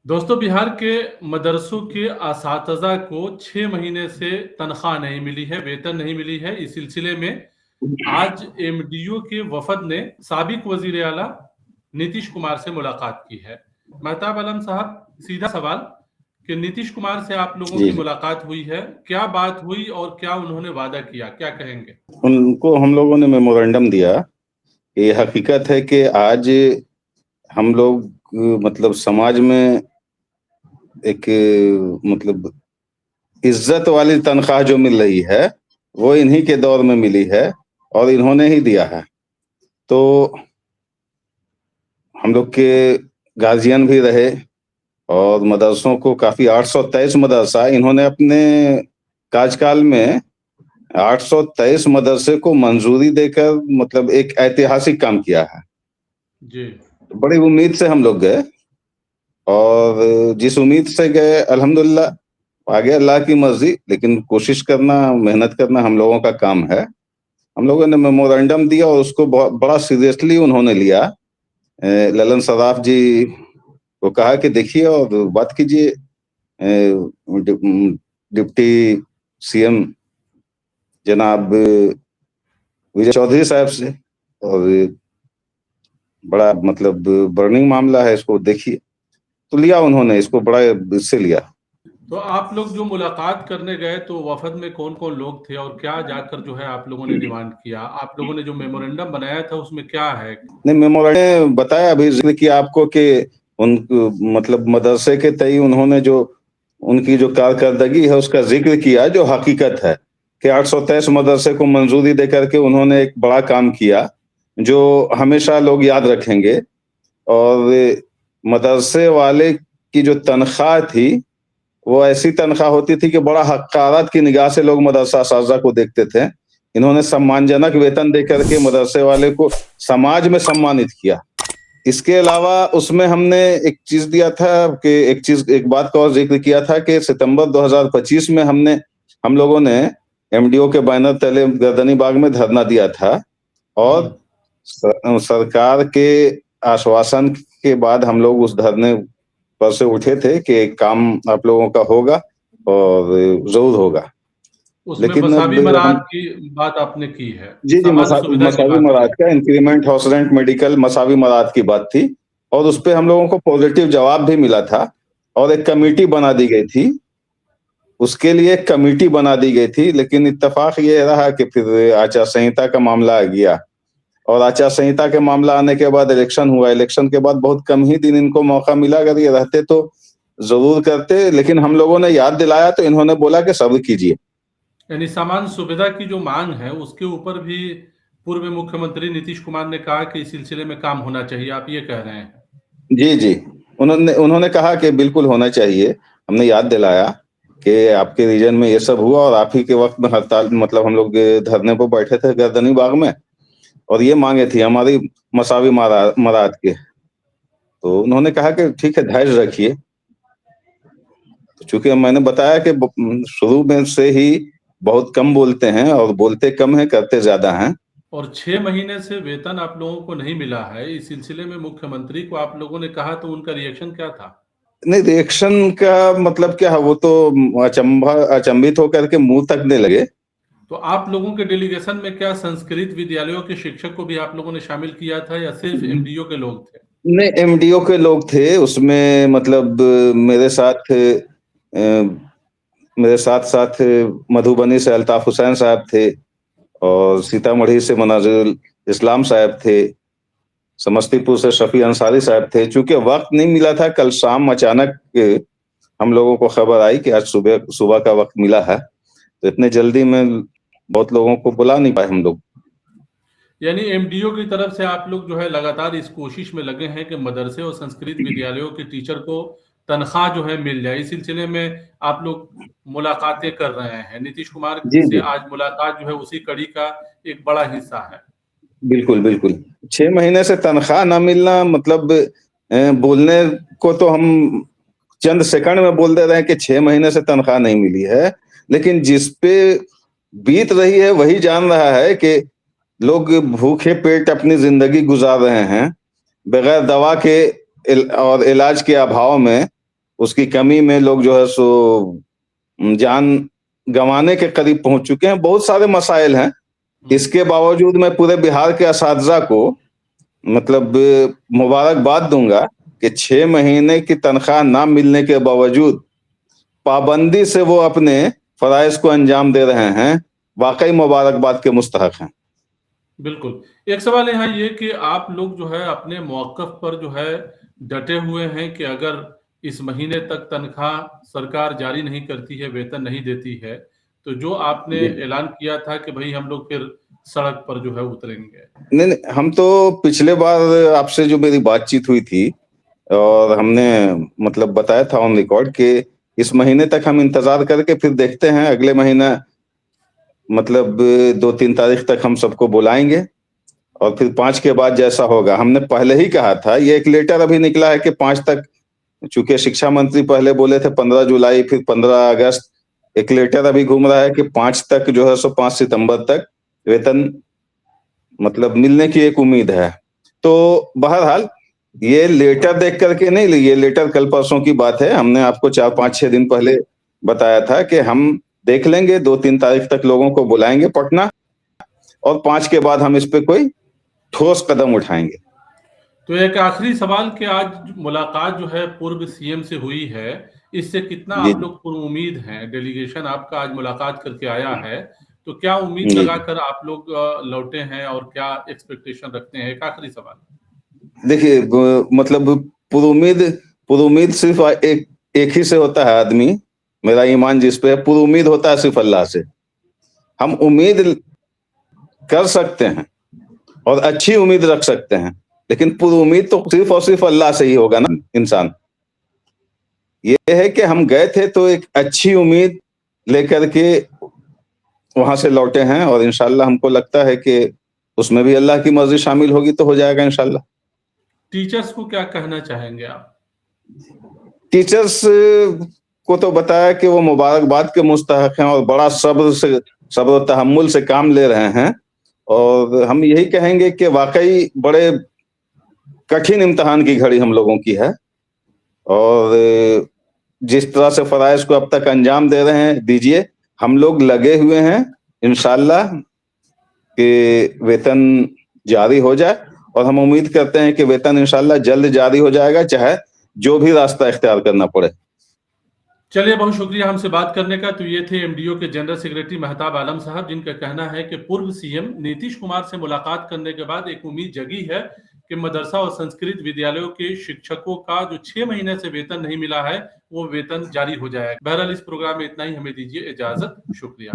दोस्तों, बिहार के मदरसों के असातिज़ा को 6 महीने से तनख्वाह नहीं मिली है, वेतन नहीं मिली है। इस सिलसिले में आज एमडीओ के वफ़द ने साबिक़ वज़ीर आला नीतीश कुमार से मुलाकात की है। महताब आलम साहब, सीधा सवाल कि नीतीश कुमार से आप लोगों जी, की मुलाकात हुई है, क्या बात हुई और क्या उन्होंने वादा किया? क्या कहेंगे? उनको हम लोगों ने मेमोरेंडम दिया। ये हकीकत है कि आज हम लोग मतलब समाज में एक मतलब इज्जत वाली तनख्वाह जो मिल रही है, वो इन्हीं के दौर में मिली है और इन्होंने ही दिया है। तो हम लोग के गार्जियन भी रहे और मदरसों को काफ़ी 823 मदरसा इन्होंने अपने कार्यकाल में 823 मदरसे को मंजूरी देकर मतलब एक ऐतिहासिक काम किया है। जी। बड़ी उम्मीद से हम लोग गए और जिस उम्मीद से गए अल्हम्दुलिल्लाह आगे अल्लाह की मर्ज़ी, लेकिन कोशिश करना, मेहनत करना हम लोगों का काम है। हम लोगों ने मेमोरेंडम दिया और उसको बहुत बड़ा सीरियसली उन्होंने लिया। ललन सराफ जी को कहा कि देखिए और बात कीजिए डिप्टी सीएम जनाब विजय चौधरी साहब से और बड़ा मतलब बर्निंग मामला है, इसको देखिए। तो लिया उन्होंने, इसको बड़ा इससे लिया। तो आप लोग जो मुलाकात करने गए तो वफ़द में कौन-कौन लोग थे और क्या जाकर जो है आप लोगों ने डिमांड किया? आप लोगों ने जो मेमोरेंडम बनाया था उसमें क्या है? नहीं, मेमोरेंडम ने बताया, अभी ज़िक्र किया आपको कि उन मतलब मदरसे के तई उन्होंने जो उनकी जो कारकर्दगी है उसका ज़िक्र किया, जो हकीकत है कि 823 मदरसे को मंजूरी देकर के उन्होंने एक बड़ा काम किया, जो हमेशा लोग याद रखेंगे। और मदरसे वाले की जो तनख्वाह थी, वो ऐसी तनख्वाह होती थी कि बड़ा हक़ारत की निगाह से लोग मदरसा असातिज़ा को देखते थे। इन्होंने सम्मानजनक वेतन देकर के मदरसे वाले को समाज में सम्मानित किया। इसके अलावा उसमें हमने एक चीज़ दिया था कि एक बात का और ज़िक्र किया था कि सितंबर 2025 में हम लोगों ने एमडीओ के बैनर तले गर्दनी बाग में धरना दिया था हुँ। और सरकार के आश्वासन के बाद हम लोग उस धरने पर से उठे थे कि काम आप लोगों का होगा और ज़रूर होगा। उसमें लेकिन अब मसावी हम मराहत की बात आपने की है, जी, जी, समान सुविधा की मसावी बात की मराहत है। का इंक्रीमेंट, हाउस रेंट, मेडिकल, मसावी मराहत की बात थी और उसपे हम लोगों को पॉजिटिव जवाब भी मिला था और एक कमिटी बना दी गई थी। उसके लिए एक कमिटी बना दी गई थी, लेकिन इत्तेफ़ाक ये रहा कि फिर आचार संहिता का मामला आ गया और आचार संहिता के मामला आने के बाद इलेक्शन हुआ। इलेक्शन के बाद बहुत कम ही दिन इनको मौका मिला, अगर ये रहते तो ज़रूर करते, लेकिन हम लोगों ने याद दिलाया तो इन्होंने बोला कि सब्र कीजिए। यानी समान सुविधा की जो माँग है, उसके ऊपर भी पूर्व मुख्यमंत्री नीतीश कुमार ने कहा कि इस सिलसिले में काम होना चाहिए, आप ये कह रहे हैं। जी, जी। उन्होंने उन्होंने कहा कि बिल्कुल होना चाहिए। हमने याद दिलाया कि आपके रीजन में ये सब हुआ और आप ही के वक़्त में हड़ताल मतलब हम लोग धरने पे बैठे थे गर्दनी बाग में और ये माँगे थी हमारी मसावी मराहत की। तो उन्होंने कहा कि ठीक है, धैर्य रखिए। चूँकि मैंने बताया कि शुरू में से ही बहुत कम बोलते हैं और बोलते कम हैं, करते ज़्यादा हैं। और 6 महीने से वेतन आप लोगों को नहीं मिला है, इस सिलसिले में मुख्यमंत्री को आप लोगों ने कहा तो उनका रिएक्शन क्या था? नहीं, रिएक्शन का मतलब क्या है, वो तो अचंभित होकर के मुँह तकने लगे। तो आप लोगों के डेलीगेशन में क्या संस्कृत विद्यालयों के शिक्षक को भी आप लोगों ने शामिल किया था या सिर्फ़ एमडीओ के लोग थे? नहीं, एमडीओ के लोग थे उसमें, मतलब मेरे साथ-साथ मधुबनी से अल्ताफ हुसैन साहब थे और सीतामढ़ी से मनाज़िरुल इस्लाम साहब थे, समस्तीपुर से शफ़ी अंसारी साहब थे। चूँकि वक़्त नहीं मिला था, कल शाम अचानक हम लोगों को खबर आई कि आज सुबह सुबह का वक़्त मिला है, तो इतने जल्दी में बहुत लोगों को बुला नहीं पाए हम लोग। यानी एमडीओ की तरफ से आप लोग जो है लगातार इस कोशिश में लगे हैं कि मदरसे और संस्कृत विद्यालयों के टीचर को तनख्वाह जो है मिल जाए। इस सिलसिले में आप लोग मुलाकातें कर रहे हैं। नीतीश कुमार जी, से जी। आज मुलाकात जो है उसी कड़ी का एक बड़ा हिस्सा है। बिल्कुल, बिल्कुल। 6 महीने से तनख्वाह ना मिलना मतलब बोलने को तो हम चंद सेकंड में बोल दे रहे हैं कि 6 महीने से तनख्वाह नहीं मिली है, लेकिन जिस पे बीत रही है वही जान रहा है कि लोग भूखे पेट अपनी ज़िंदगी गुज़ार रहे हैं, बगैर दवा के और इलाज के अभाव में। उसकी कमी में लोग जो है सो जान गंवाने के करीब पहुंच चुके हैं। बहुत सारे मसाइल हैं। इसके बावजूद मैं पूरे बिहार के असातिज़ा को मतलब मुबारकबाद दूंगा कि 6 महीने की तनख्वाह ना मिलने के बावजूद पाबंदी से वो अपने फराइज को अंजाम दे रहे हैं। वाकई मुबारकबाद के मुस्तहक हैं। बिल्कुल। एक सवाल यहाँ ये कि आप लोग जो है अपने मौक़िफ़ पर जो है डटे हुए हैं कि अगर इस महीने तक तनख्वाह सरकार जारी नहीं करती है, वेतन नहीं देती है, तो जो आपने ऐलान किया था कि भई हम लोग फिर सड़क पर जो है उतरेंगे। नहीं, नहीं, हम तो पिछले बार आपसे जो मेरी बातचीत हुई थी और हमने मतलब बताया था ऑन रिकॉर्ड कि इस महीने तक हम इंतजार करके फिर देखते हैं अगले महीना मतलब 2-3 तारीख तक हम सबको बुलाएंगे और फिर 5 के बाद जैसा होगा। हमने पहले ही कहा था, ये एक लेटर अभी निकला है कि 5 तक, चूंकि शिक्षा मंत्री पहले बोले थे 15 जुलाई फिर 15 अगस्त, एक लेटर अभी घूम रहा है कि 5 तक जो है सो 5 सितंबर तक वेतन मतलब मिलने की एक उम्मीद है। तो बहरहाल ये लेटर देख करके नहीं, ये लेटर कल परसों की बात है। हमने आपको 4-5-6 दिन पहले बताया था कि हम देख लेंगे, 2-3 तारीख तक लोगों को बुलाएंगे पटना और 5 के बाद हम इस पे कोई ठोस कदम उठाएंगे। तो एक आखिरी सवाल कि आज मुलाकात जो है पूर्व सीएम से हुई है, इससे कितना जी, आप लोग पुरुउम्मीद हैं? डेलीगेशन आपका आज मुलाकात करके आया है, तो क्या उम्मीद जी। लगाकर आप लोग लौटे हैं और क्या एक्सपेक्टेशन रखते हैं? एक आखिरी सवाल। देखिए मतलब पुरुउम्मीद सिर्फ एक ही से होता है आदमी, मेरा ईमान जिस पे है, पुरुउम्मीद होता है सिर्फ अल्लाह से। हम उम्मीद कर सकते हैं और अच्छी उम्मीद रख सकते हैं, लेकिन पुरुउम्मीद तो सिर्फ और सिर्फ अल्लाह से ही होगा ना इंसान। ये है कि हम गए थे तो एक अच्छी उम्मीद लेकर के वहां से लौटे हैं और इंशाल्लाह हमको लगता है कि उसमें भी अल्लाह की मर्जी शामिल होगी तो हो जाएगा इंशाल्लाह। टीचर्स को क्या कहना चाहेंगे आप? टीचर्स को तो बताया कि वो मुबारकबाद के मुस्तहक हैं और बड़ा सब्र और तहम्मुल से काम ले रहे हैं और हम यही कहेंगे कि वाकई बड़े कठिन इम्तिहान की घड़ी हम लोगों की है और जिस तरह से फराइज को अब तक अंजाम दे रहे हैं दीजिए। हम लोग लगे हुए हैं इंशाल्लाह कि वेतन जारी हो जाए और हम उम्मीद करते हैं कि वेतन इंशाल्लाह जल्द जारी हो जाएगा, चाहे जो भी रास्ता इख्तियार करना पड़े। चलिए, बहुत शुक्रिया हमसे बात करने का। तो ये थे एमडीओ के जनरल सेक्रेटरी महताब आलम साहब, जिनका कहना है कि पूर्व सीएम नीतीश कुमार से मुलाकात करने के बाद एक उम्मीद जगी है कि मदरसा और संस्कृत विद्यालयों के शिक्षकों का जो 6 महीने से वेतन नहीं मिला है, वो वेतन जारी हो जाएगा। बहरहाल इस प्रोग्राम में इतना ही। हमें दीजिए इजाजत। शुक्रिया।